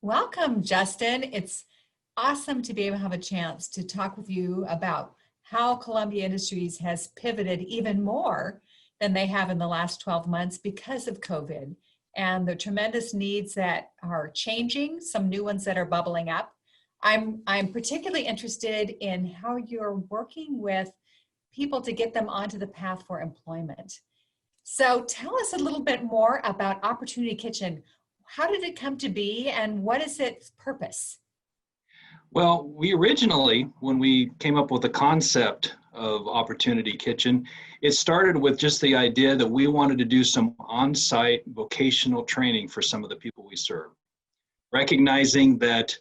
Welcome, Justin. It's awesome to be able to have a chance to talk with you about how Columbia Industries has pivoted even more than they have in the last 12 months because of COVID and the tremendous needs that are changing, some new ones that are bubbling up. I'm particularly interested in how you're working with people to get them onto the path for employment. So tell us a little bit more about Opportunity Kitchen. How did it come to be and what is its purpose? Well, we originally, when we came up with the concept of Opportunity Kitchen, it started with just the idea that we wanted to do some on-site vocational training for some of the people we serve, recognizing that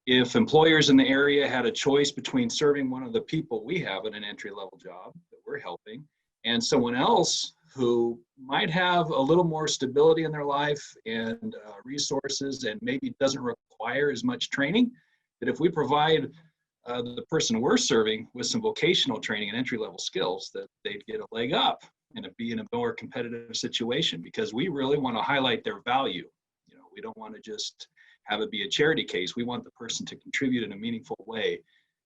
if employers in the area had a choice between serving one of the people we have in an entry-level job that we're helping and someone else who might have a little more stability in their life and resources and maybe doesn't require as much training, that if we provide the person we're serving with some vocational training and entry-level skills, that they'd get a leg up and be in a more competitive situation, because we really want to highlight their value. You know, we don't want to just have it be a charity case. We want the person to contribute in a meaningful way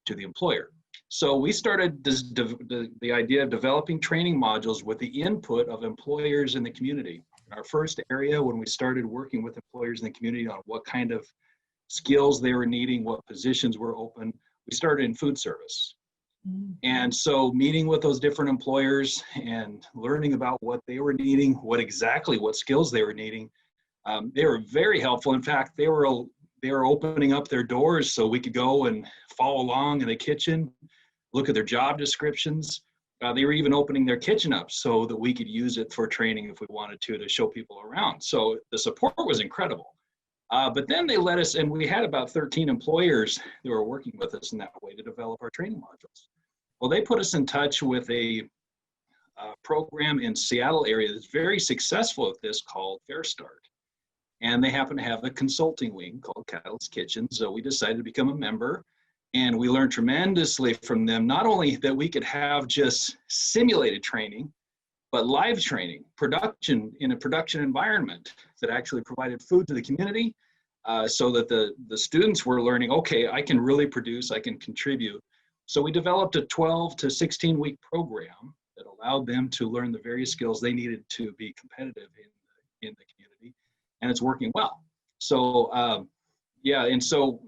to the employer. So we started the idea of developing training modules with the input of employers in the community. In our first area, when we started working with employers in the community on what kind of skills they were needing, what positions were open, we started in food service. And so meeting with those different employers and learning about what they were needing, what skills they were needing, they were very helpful. In fact, they were opening up their doors so we could go and follow along in the kitchen, look at their job descriptions. They were even opening their kitchen up so that we could use it for training if we wanted to show people around. So the support was incredible. But then they let us, and we had about 13 employers that were working with us in that way to develop our training modules. Well, they put us in touch with a program in Seattle area that's very successful at this called Fair Start. And they happen to have a consulting wing called Catalyst Kitchen. So we decided to become a member, and we learned tremendously from them, not only that we could have just simulated training, but live training, production in a production environment that actually provided food to the community, so that the students were learning, okay, I can really produce, I can contribute. So we developed a 12 to 16 week program that allowed them to learn the various skills they needed to be competitive in the community, and it's working well. So yeah, and so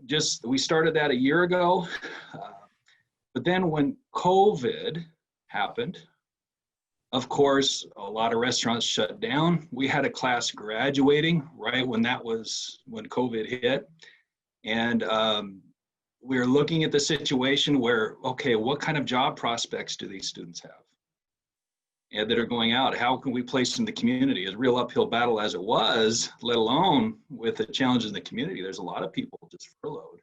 we started that a year ago, but then when COVID happened, of course, a lot of restaurants shut down. We had a class graduating right when COVID hit. And we were looking at the situation where, okay, what kind of job prospects do these students have and that are going out? How can we place in the community? As real uphill battle as it was, let alone with the challenges in the community, there's a lot of people just furloughed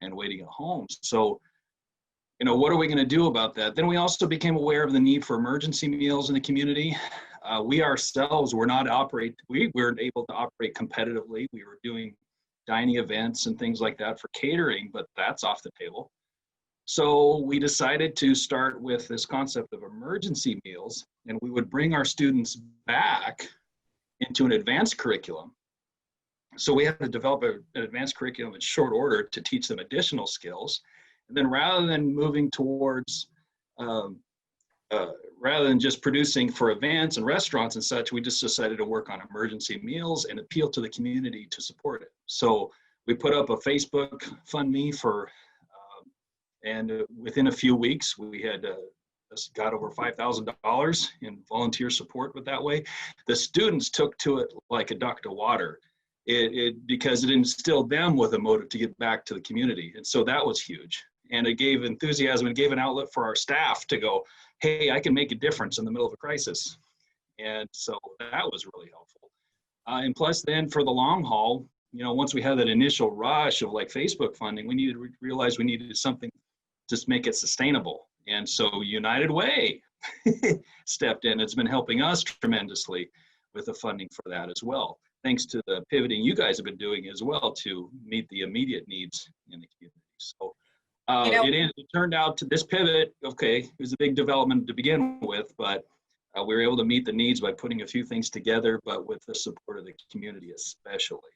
and waiting at home. So, you know, what are we going to do about that? Then we also became aware of the need for emergency meals in the community. We ourselves we weren't able to operate competitively. We were doing dining events and things like that for catering, but that's off the table. So we decided to start with this concept of emergency meals, and we would bring our students back into an advanced curriculum. So we had to develop an advanced curriculum in short order to teach them additional skills. And then rather than moving towards, rather than just producing for events and restaurants and such, we just decided to work on emergency meals and appeal to the community to support it. So we put up a Facebook Fund Me and within a few weeks, we had got over $5,000 in volunteer support with that way. The students took to it like a duck to water. Because it instilled them with a motive to get back to the community. And so that was huge. And it gave enthusiasm and gave an outlet for our staff to go, hey, I can make a difference in the middle of a crisis. And so that was really helpful. And plus then for the long haul, you know, once we had that initial rush of like Facebook funding, we needed to realize we needed something to make it sustainable. And so United Way stepped in. It's been helping us tremendously with the funding for that as well, thanks to the pivoting you guys have been doing as well to meet the immediate needs in the community. So it turned out to this pivot, okay, it was a big development to begin with, but we were able to meet the needs by putting a few things together, but with the support of the community especially.